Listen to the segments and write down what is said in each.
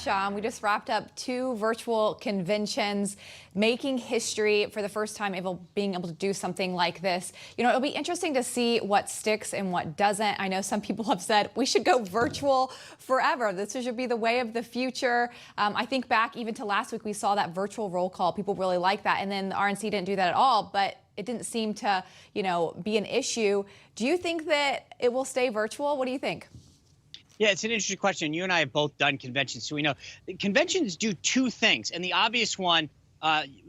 Sean. We just wrapped up 2 virtual conventions, making history for the first time, being able to do something like this. You know, it'll be interesting to see what sticks and what doesn't. I know some people have said we should go virtual forever. This should be the way of the future. I think back even to last week, we saw that virtual roll call. People really like that. And then the RNC didn't do that at all, but it didn't seem to, be an issue. Do you think that it will stay virtual? What do you think? Yeah, it's an interesting question. You and I have both done conventions, so we know conventions do 2 things. And the obvious one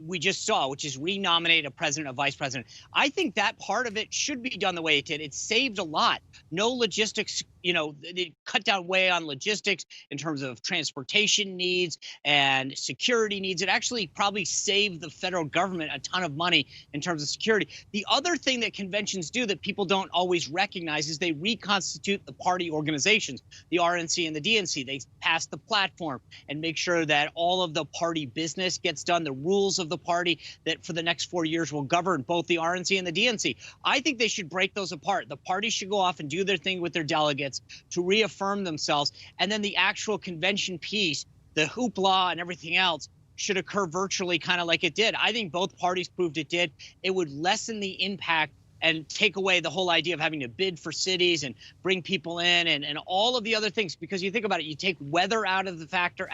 we just saw, which is renominate a president, a vice president. I think that part of it should be done the way it did. It saved a lot. No logistics, it cut down way on logistics in terms of transportation needs and security needs. It actually probably saved the federal government a ton of money in terms of security. The other thing that conventions do that people don't always recognize is they reconstitute the party organizations, the RNC and the DNC. They pass the platform and make sure that all of the party business gets done, the rules of the party that for the next 4 years will govern both the RNC and the DNC. I think they should break those apart. The parties should go off and do their thing with their delegates to reaffirm themselves. And then the actual convention piece, the hoopla and everything else, should occur virtually, kind of like it did. I think both parties proved it did. It would lessen the impact and take away the whole idea of having to bid for cities and bring people in and all of the other things. Because you think about it, you take weather out of a factor.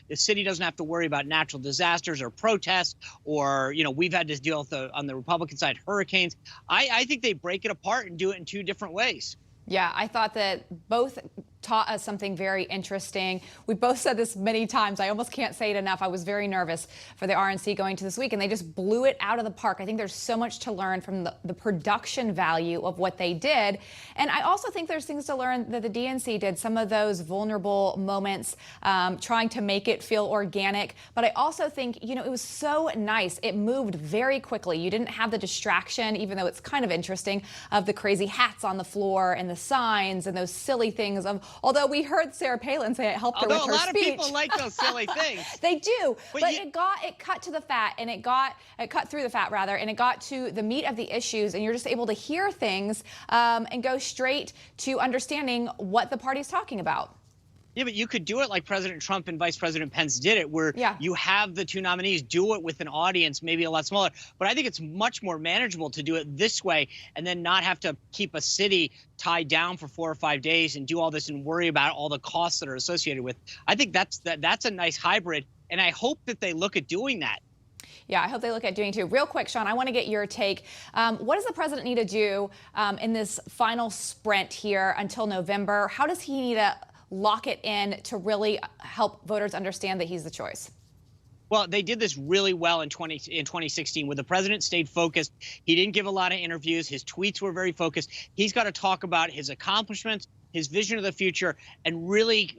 The city doesn't have to worry about natural disasters or protests or, we've had to deal with on the Republican side, hurricanes. I think they break it apart and do it in 2 different ways. Yeah, I thought that both taught us something very interesting. We both said this many times. I almost can't say it enough. I was very nervous for the RNC going to this week, and they just blew it out of the park. I think there's so much to learn from the production value of what they did. And I also think there's things to learn that the DNC did, some of those vulnerable moments, trying to make it feel organic. But I also think, it was so nice. It moved very quickly. You didn't have the distraction, even though it's kind of interesting, of the crazy hats on the floor and the signs and those silly things although we heard Sarah Palin say it helped her with her speech. Although a lot of people like those silly things. They do, but it cut to the fat, and it cut through the fat rather, and it got to the meat of the issues, and you're just able to hear things and go straight to understanding what the party's talking about. Yeah, but you could do it like President Trump and Vice President Pence did it, where you have the 2 nominees do it with an audience maybe a lot smaller. But I think it's much more manageable to do it this way and then not have to keep a city tied down for 4 or 5 days and do all this and worry about all the costs that are associated with. I think that's a nice hybrid, and I hope that they look at doing that. Yeah, I hope they look at doing too. Real quick, Sean, I want to get your take. What does the president need to do in this final sprint here until November? How does he need to lock it in to really help voters understand that he's the choice? Well, they did this really well in 2016, where the president stayed focused. He didn't give a lot of interviews. His tweets were very focused. He's got to talk about his accomplishments, his vision of the future, and really,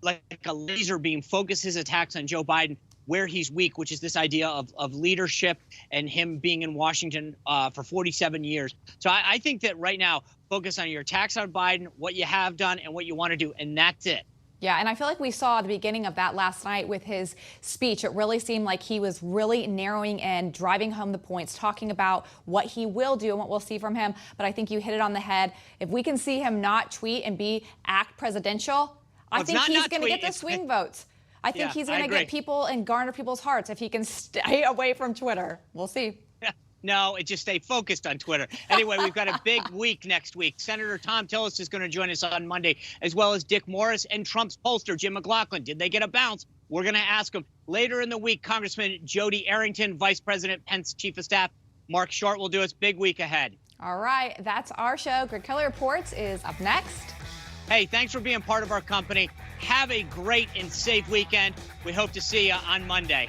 like a laser beam, focus his attacks on Joe Biden where he's weak, which is this idea of leadership and him being in Washington for 47 years. So I think that right now, focus on your attacks on Biden, what you have done, and what you want to do, and that's it. Yeah, and I feel like we saw the beginning of that last night with his speech. It really seemed like he was really narrowing in, driving home the points, talking about what he will do and what we'll see from him. But I think you hit it on the head. If we can see him not tweet and act presidential, I think he's going to get the swing votes. I think he's going to get people and garner people's hearts if he can stay away from Twitter. We'll see. No, it just stay focused on Twitter. Anyway, we've got a big week next week. Senator Tom Tillis is going to join us on Monday, as well as Dick Morris and Trump's pollster, Jim McLaughlin. Did they get a bounce? We're going to ask him. Later in the week, Congressman Jody Arrington, Vice President Pence Chief of Staff, Mark Short will do us. Big week ahead. All right, that's our show. Greg Kelly Reports is up next. Hey, thanks for being part of our company. Have a great and safe weekend. We hope to see you on Monday.